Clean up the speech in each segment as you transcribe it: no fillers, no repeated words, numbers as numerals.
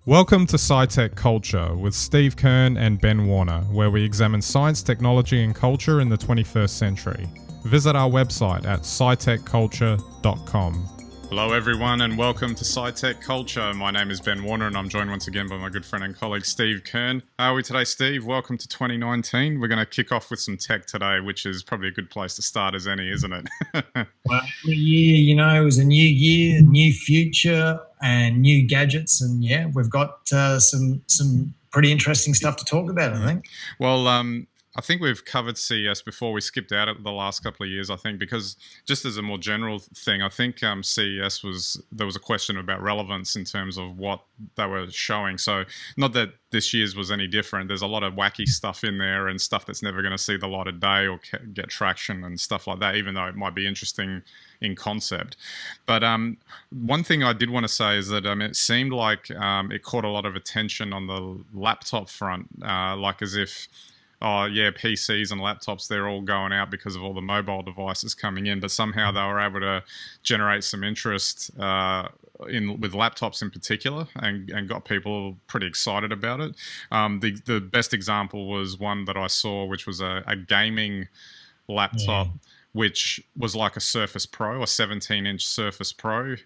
Welcome to SciTech Culture with Steve Kern and Ben Warner, where we examine science, technology, and culture in the 21st century. Visit our website at scitechculture.com. Hello everyone and welcome to SciTech Culture. My name is Ben Warner and I'm joined once again by my good friend and colleague Steve Kern. How are we today, Steve? Welcome to 2019. We're going to kick off with some tech today, which is probably a good place to start as any, isn't it? Well, every year, it was a new year, new future and new gadgets. And yeah, we've got some pretty interesting stuff to talk about, I think. Well, I think we've covered CES before. We skipped out at the last couple of years, I think, because just as a more general thing, I think CES there was a question about relevance in terms of what they were showing. So not that this year's was any different. There's a lot of wacky stuff in there and stuff that's never going to see the light of day or get traction and stuff like that, even though it might be interesting in concept. But one thing I did want to say is that it seemed like it caught a lot of attention on the laptop front, like as if, oh yeah, PCs and laptops, they're all going out because of all the mobile devices coming in, but somehow they were able to generate some interest with laptops in particular and got people pretty excited about it. The best example was one that I saw, which was a gaming laptop. Yeah. Which was like a Surface Pro, a 17-inch Surface Pro.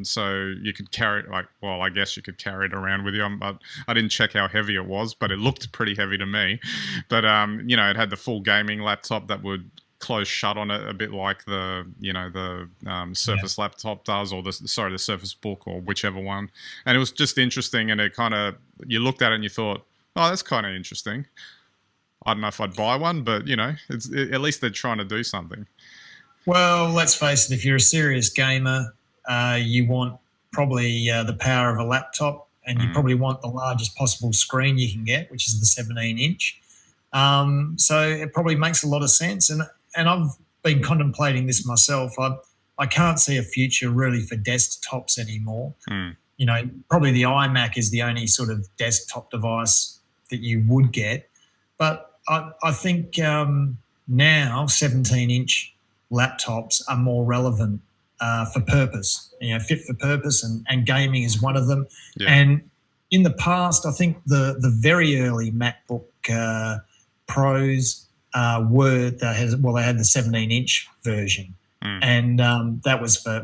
So you could carry it, I guess you could carry it around with you. But I didn't check how heavy it was, but it looked pretty heavy to me. But, it had the full gaming laptop that would close shut on it a bit like the Surface laptop does, or the Surface Book or whichever one. And it was just interesting, and you looked at it and you thought, oh, that's kind of interesting. I don't know if I'd buy one, but, at least they're trying to do something. Well, let's face it, if you're a serious gamer, you want probably the power of a laptop, and you probably want the largest possible screen you can get, which is the 17-inch. So it probably makes a lot of sense. And I've been contemplating this myself. I can't see a future really for desktops anymore. Probably the iMac is the only sort of desktop device that you would get. But I think now 17-inch laptops are more relevant for purpose, fit for purpose, and gaming is one of them. Yeah. And in the past, I think the very early MacBook Pros they had the 17-inch version, and that was for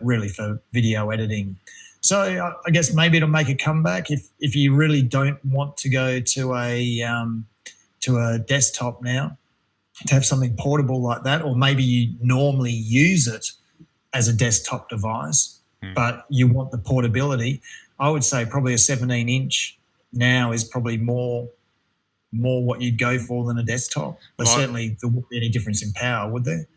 video editing. So I guess maybe it'll make a comeback if you really don't want to go to a desktop now, to have something portable like that, or maybe you normally use it as a desktop device, but you want the portability. I would say probably a 17-inch now is probably more what you'd go for than a desktop. But certainly there wouldn't be any difference in power, would there?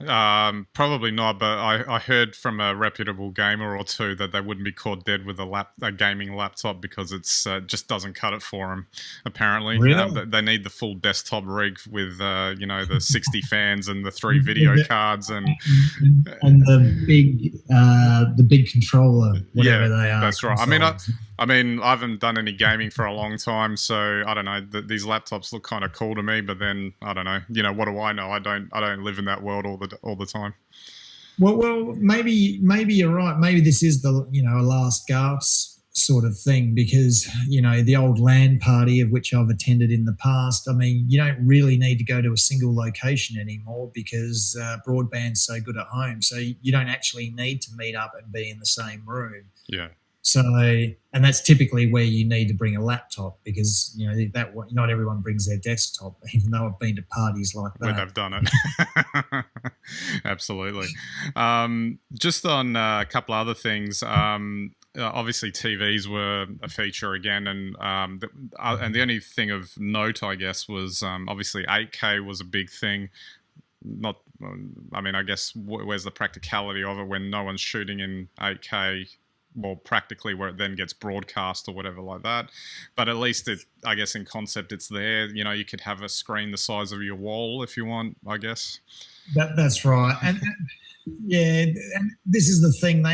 Probably not, but I heard from a reputable gamer or two that they wouldn't be caught dead with a gaming laptop because it's just doesn't cut it for them, apparently. Really? They need the full desktop rig with, the 60 fans and the 3 video cards and the big controller, whatever they are. That's right. I haven't done any gaming for a long time, so I don't know. These laptops look kind of cool to me, but then I don't know. What do I know? I don't live in that world all the time. Well, maybe you're right. Maybe this is the a last gasp sort of thing, because the old LAN party of which I've attended in the past. You don't really need to go to a single location anymore because broadband's so good at home. So you don't actually need to meet up and be in the same room. Yeah. So, and that's typically where you need to bring a laptop, because that not everyone brings their desktop, even though I've been to parties like that. When they've done it. Absolutely. Just on a couple other things. Obviously, TVs were a feature again, and the only thing of note, I guess, was obviously 8K was a big thing. I guess where's the practicality of it when no one's shooting in 8K? Well, practically where it then gets broadcast or whatever like that. But at least I guess in concept it's there. You could have a screen the size of your wall if you want, I guess. That's right. And and this is the thing.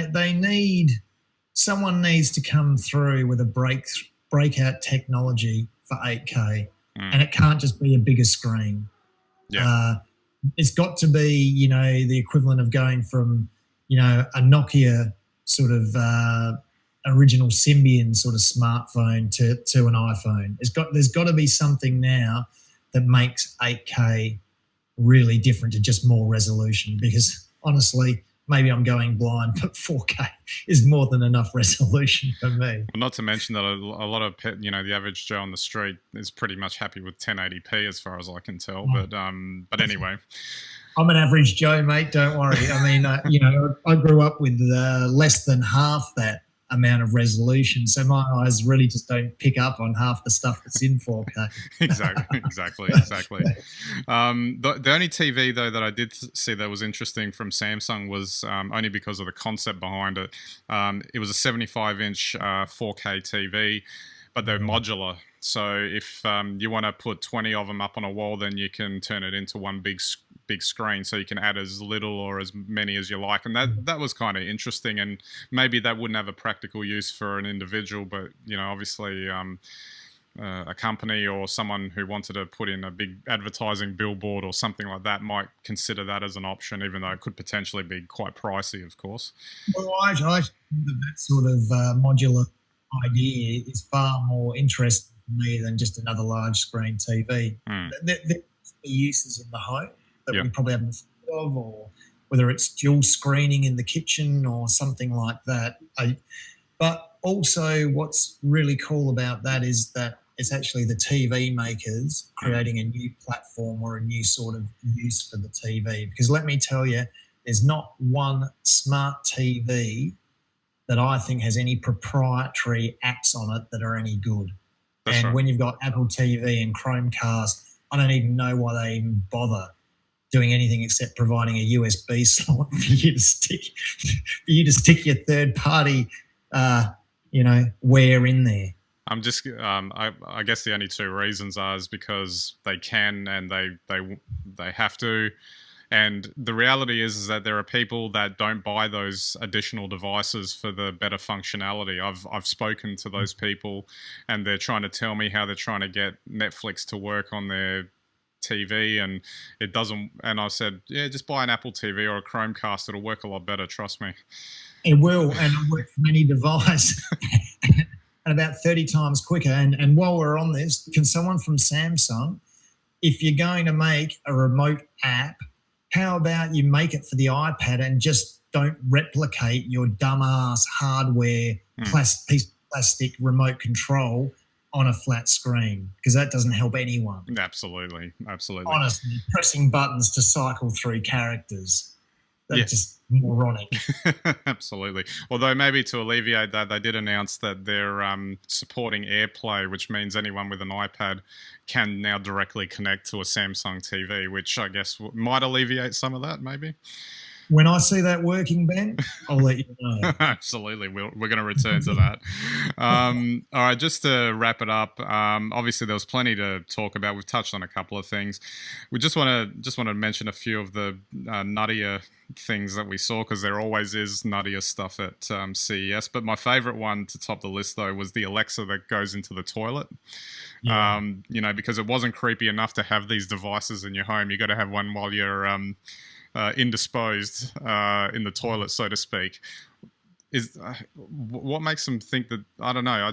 Someone needs to come through with a breakout technology for 8K, and it can't just be a bigger screen. Yeah. It's got to be, the equivalent of going from, a Nokia sort of original Symbian sort of smartphone to an iPhone. There's got to be something now that makes 8K really different to just more resolution, because honestly, maybe I'm going blind, but 4K is more than enough resolution for me. Well, not to mention that a lot of the average Joe on the street is pretty much happy with 1080p as far as I can tell. But anyway, I'm an average Joe, mate. Don't worry. I mean, I grew up with less than half that amount of resolution, so my eyes really just don't pick up on half the stuff that's in 4K. exactly. The only TV though that I did see that was interesting from Samsung was only because of the concept behind it. It was a 75-inch 4K TV, but they're modular. So if you want to put 20 of them up on a wall, then you can turn it into one big screen, so you can add as little or as many as you like. And that was kind of interesting, and maybe that wouldn't have a practical use for an individual, but obviously a company or someone who wanted to put in a big advertising billboard or something like that might consider that as an option, even though it could potentially be quite pricey, of course. Well, I think that sort of modular idea is far more interesting to me than just another large screen TV. There's uses in the home that we probably haven't thought of, or whether it's dual screening in the kitchen or something like that. But also what's really cool about that is that it's actually the TV makers creating a new platform or a new sort of use for the TV. Because let me tell you, there's not one smart TV that I think has any proprietary apps on it that are any good. That's right. When you've got Apple TV and Chromecast, I don't even know why they even bother doing anything except providing a USB slot for you to stick your third party, wear in there. I'm just, I guess the only two reasons is because they can and they have to. And the reality is that there are people that don't buy those additional devices for the better functionality. I've spoken to those people, and they're trying to tell me how they're trying to get Netflix to work on their TV, and it doesn't. And I said, yeah, just buy an Apple TV or a Chromecast. It'll work a lot better. Trust me. It will, and it'll work from any device. And about 30 times quicker. And while we're on this, can someone from Samsung, if you're going to make a remote app, how about you make it for the iPad and just don't replicate your dumbass hardware piece of plastic remote control on a flat screen, because that doesn't help anyone. Absolutely. Honestly, pressing buttons to cycle through characters. That's just moronic. Absolutely. Although maybe to alleviate that, they did announce that they're supporting AirPlay, which means anyone with an iPad can now directly connect to a Samsung TV, which I guess might alleviate some of that, maybe. When I see that working, Ben, I'll let you know. Absolutely. We're going to return to that. All right, just to wrap it up, obviously there was plenty to talk about. We've touched on a couple of things. We just want to mention a few of the nuttier things that we saw, because there always is nuttier stuff at CES. But my favorite one to top the list, though, was the Alexa that goes into the toilet. Yeah. Because it wasn't creepy enough to have these devices in your home. You got to have one while you're indisposed in the toilet, so to speak. Is what makes them think that? I don't know.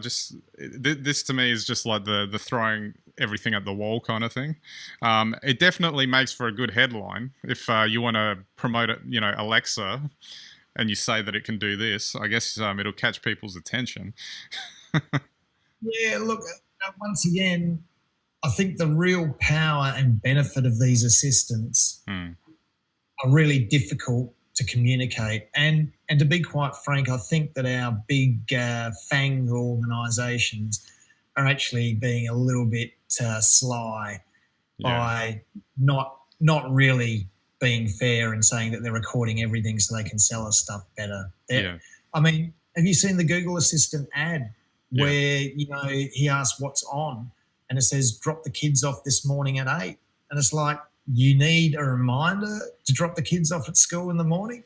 This to me is just like the throwing everything at the wall kind of thing. It definitely makes for a good headline if you want to promote it. Alexa, and you say that it can do this. I guess it'll catch people's attention. Yeah. Look, once again, I think the real power and benefit of these assistants are really difficult to communicate. And to be quite frank, I think that our big FANG organisations are actually being a little bit sly by not really being fair and saying that they're recording everything so they can sell us stuff better. I mean, have you seen the Google Assistant ad where, he asks what's on and it says, drop the kids off this morning at 8. And it's like, you need a reminder to drop the kids off at school in the morning?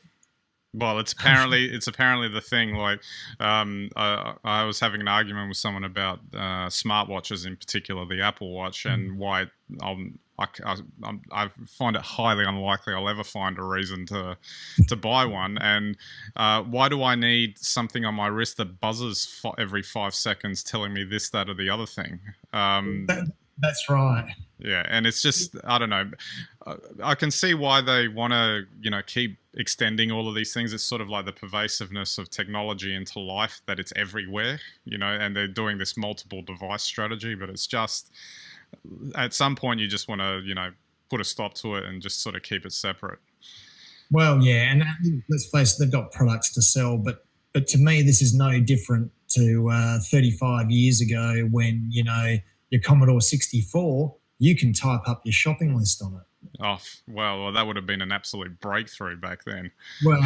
Well, it's apparently the thing. Like, I was having an argument with someone about smartwatches, in particular the Apple Watch, and why I find it highly unlikely I'll ever find a reason to buy one. And why do I need something on my wrist that buzzes every 5 seconds, telling me this, that, or the other thing? That's right. Yeah, and it's just, I don't know. I can see why they want to, keep extending all of these things. It's sort of like the pervasiveness of technology into life, that it's everywhere, and they're doing this multiple device strategy, but it's just, at some point you just want to, put a stop to it and just sort of keep it separate. Well, yeah, and let's face it, they've got products to sell, but to me, this is no different to 35 years ago when, your Commodore 64, you can type up your shopping list on it. Oh, well, that would have been an absolute breakthrough back then. Well,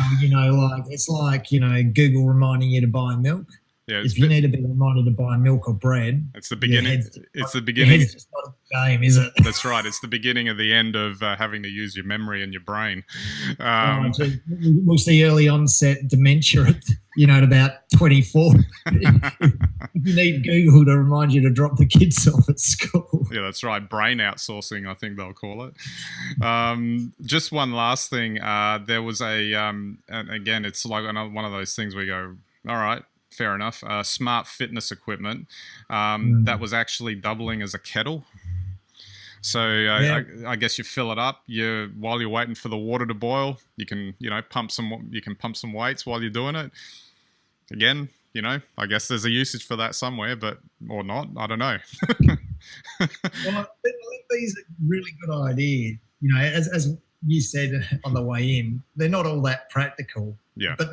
it's like Google reminding you to buy milk. Yeah, if you need to be reminded to buy milk or bread, it's the beginning. It's the beginning. Your head's just not a game, is it? That's right. It's the beginning of the end of having to use your memory and your brain. We'll see early onset dementia at about 24. If you need Google to remind you to drop the kids off at school. Yeah, that's right. Brain outsourcing, I think they'll call it. Just one last thing. There was and again, it's like one of those things where you go, all right, fair enough. Smart fitness equipment that was actually doubling as a kettle. So I guess you fill it up. While you're waiting for the water to boil, you can pump some weights while you're doing it. Again, I guess there's a usage for that somewhere, or not. I don't know. Well, I think these are really good ideas. As you said on the way in, they're not all that practical. Yeah. But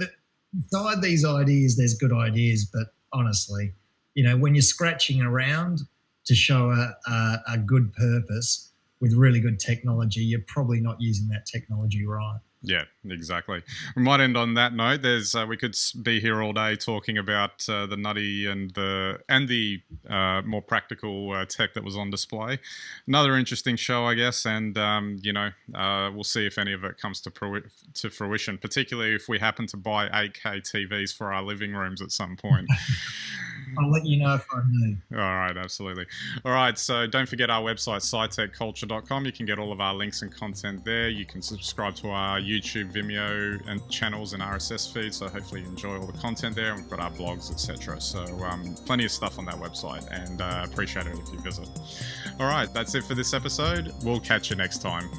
beside these ideas, there's good ideas. But honestly, when you're scratching around to show a good purpose with really good technology, you're probably not using that technology right. Yeah, exactly. We might end on that note. We could be here all day talking about the nutty and the more practical tech that was on display. Another interesting show, I guess, and we'll see if any of it comes to fruition. Particularly if we happen to buy 8K TVs for our living rooms at some point. I'll let you know if I do. All right, absolutely. All right, so don't forget our website, SciTechCulture.com. You can get all of our links and content there. You can subscribe to our YouTube, Vimeo, and channels and RSS feed. So hopefully you enjoy all the content there. And we've got our blogs, etc. So plenty of stuff on that website, and appreciate it if you visit. All right, that's it for this episode. We'll catch you next time.